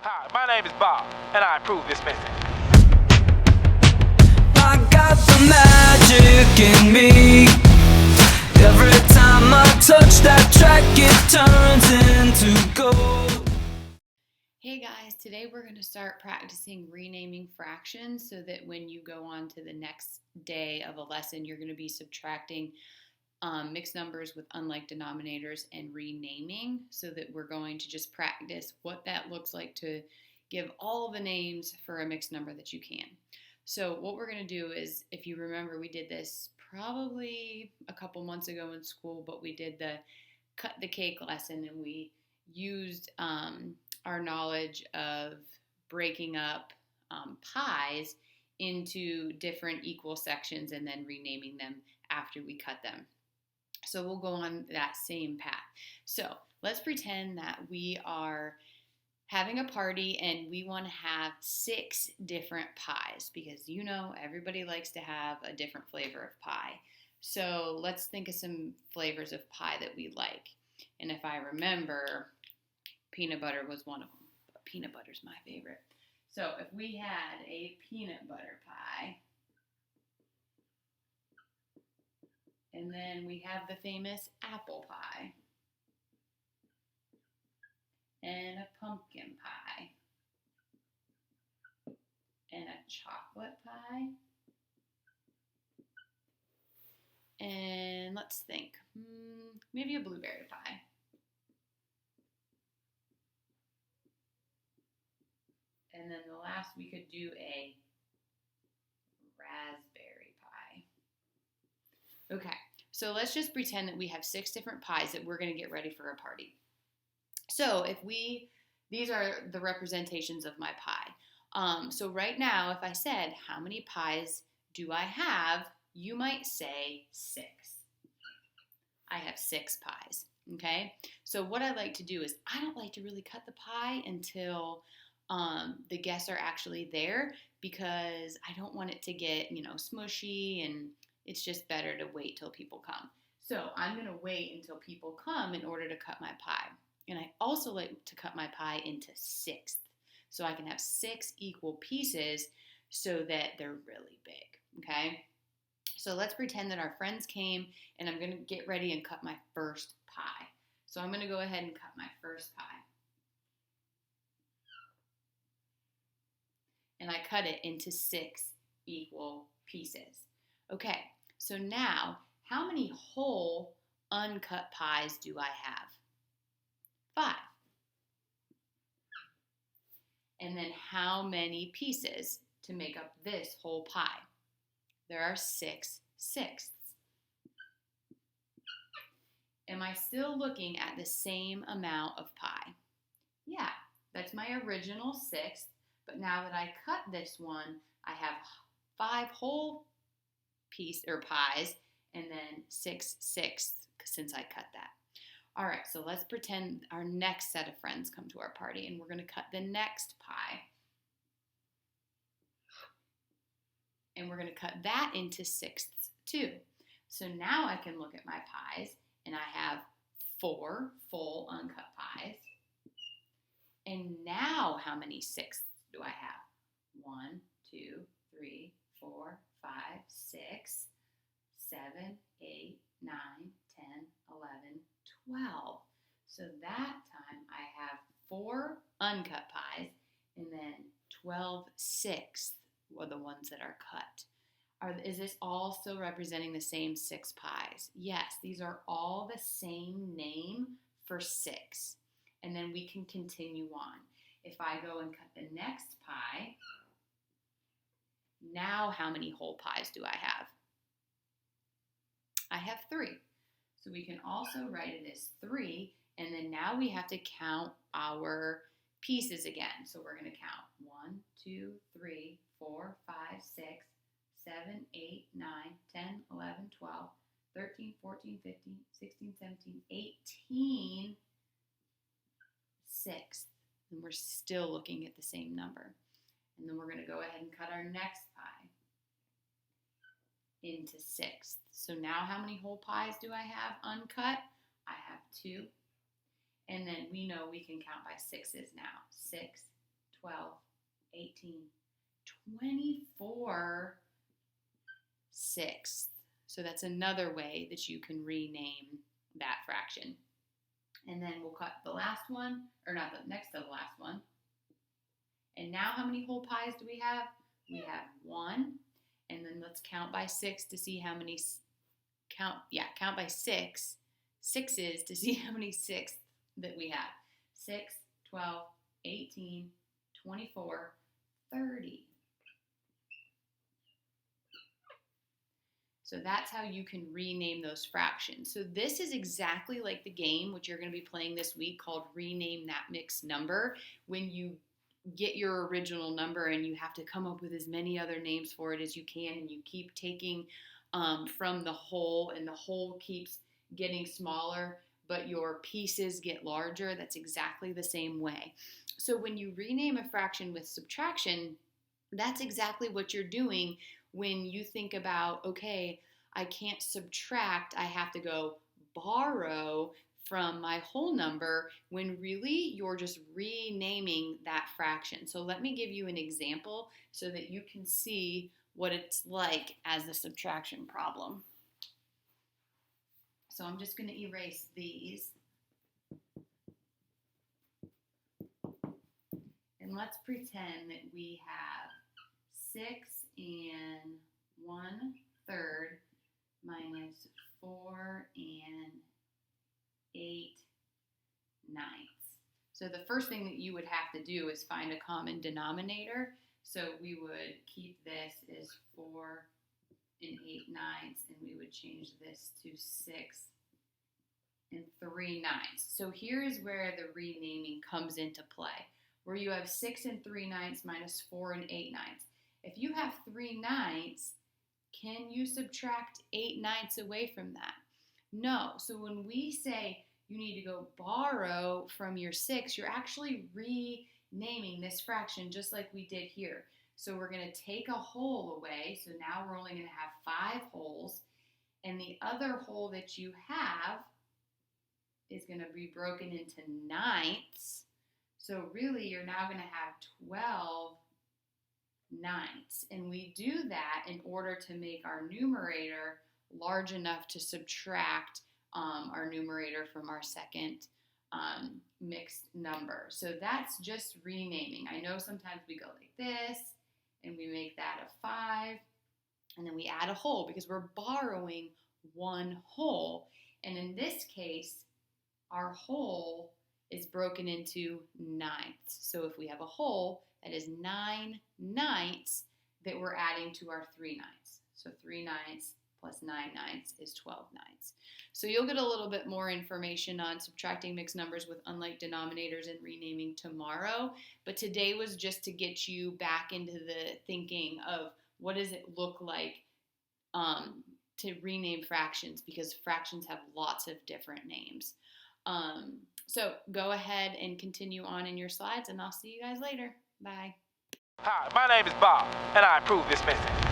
Hi, my name is Bob, and I approve this message. I got the magic in me. Every time I touch that track, it turns into gold. Hey guys, today we're going to start practicing renaming fractions so that when you go on to the next day of a lesson, you're going to be subtracting mixed numbers with unlike denominators and renaming, so that we're going to just practice what that looks like to give all the names for a mixed number that you can. So what we're going to do is, if you remember, we did this probably a couple months ago in school, but we did the cut the cake lesson, and we used our knowledge of breaking up pies into different equal sections and then renaming them after we cut them. So we'll go on that same path. So let's pretend that we are having a party and we want to have 6 different pies, because everybody likes to have a different flavor of pie. So let's think of some flavors of pie that we like. And if I remember, peanut butter was one of them. But peanut butter's my favorite. So if we had a peanut butter pie, and then we have the famous apple pie, and a pumpkin pie, and a chocolate pie, and let's think, maybe a blueberry pie. And then the last, we could do a raspberry pie. Okay, so let's just pretend that we have 6 different pies that we're going to get ready for a party. So these are the representations of my pie. So right now, if I said, how many pies do I have? You might say 6. I have 6 pies, okay? So what I like to do is, I don't like to really cut the pie until the guests are actually there, because I don't want it to get, smushy, and it's just better to wait till people come. So I'm going to wait until people come in order to cut my pie. And I also like to cut my pie into 6ths, so I can have 6 equal pieces so that they're really big, okay? So let's pretend that our friends came, and I'm going to get ready and cut my first pie. So I'm going to go ahead and cut my first pie. And I cut it into 6 equal pieces. Okay, so now, how many whole uncut pies do I have? 5. And then how many pieces to make up this whole pie? There are 6 sixths. Am I still looking at the same amount of pie? Yeah, that's my original 6th, but now that I cut this one, I have 5 whole pies, and then 6 sixths since I cut that. All right, so let's pretend our next set of friends come to our party, and we're going to cut the next pie. And we're going to cut that into 6ths too. So now I can look at my pies, and I have 4 full uncut pies. And now how many 6ths do I have? 1, 2, 3, 4, 5, 6, 7, 8, 9, 10, 11, 12. So that time I have 4 uncut pies, and then 12 sixths were the ones that are cut. Is this also representing the same 6 pies? Yes, these are all the same name for 6. And then we can continue on. If I go and cut the next pie, now how many whole pies do I have? I have 3. So we can also write it as 3, and then now we have to count our pieces again. So we're going to count 1, 2, 3, 4, 5, 6, 7, 8, 9, 10, 11, 12, 13, 14, 15, 16, 17, 18 sixths. And we're still looking at the same number. And then we're going to go ahead and cut our next pie into 6ths. So now how many whole pies do I have uncut? I have 2. And then we know we can count by 6s now. 6, 12, 18, 24 sixths. So that's another way that you can rename that fraction. And then we'll cut the last one, or not the next to the last one. And now how many whole pies do we have? We have 1. And then let's count by 6 to see how many, count by 6 sixes to see how many sixths that we have. 6, 12, 18, 24, 30. So that's how you can rename those fractions. So this is exactly like the game which you're going to be playing this week called Rename That Mixed Number. When you get your original number and you have to come up with as many other names for it as you can, and you keep taking from the whole, and the whole keeps getting smaller, but your pieces get larger. That's exactly the same way. So when you rename a fraction with subtraction, that's exactly what you're doing when you think about, okay, I can't subtract, I have to go borrow from my whole number, when really you're just renaming that fraction. So let me give you an example so that you can see what it's like as a subtraction problem. So I'm just going to erase these. And let's pretend that we have 6 1/3 minus 4 8/9. So the first thing that you would have to do is find a common denominator. So we would keep this as 4 8/9, and we would change this to 6 3/9. So here is where the renaming comes into play, where you have 6 3/9 minus 4 8/9. If you have 3/9, can you subtract 8/9 away from that? No. So when we say you need to go borrow from your 6, you're actually renaming this fraction just like we did here. So we're going to take a whole away. So now we're only going to have 5 wholes. And the other whole that you have is going to be broken into ninths. So really you're now going to have 12 ninths. And we do that in order to make our numerator large enough to subtract our numerator from our second mixed number. So that's just renaming. I know sometimes we go like this, and we make that a 5, and then we add a whole because we're borrowing one whole. And in this case, our whole is broken into ninths. So if we have a whole, that is 9 ninths that we're adding to our 3/9. So 3/9 plus 9/9 is 12/9. So you'll get a little bit more information on subtracting mixed numbers with unlike denominators and renaming tomorrow. But today was just to get you back into the thinking of what does it look like to rename fractions, because fractions have lots of different names. So go ahead and continue on in your slides, and I'll see you guys later. Bye. Hi, my name is Bob, and I approve this message.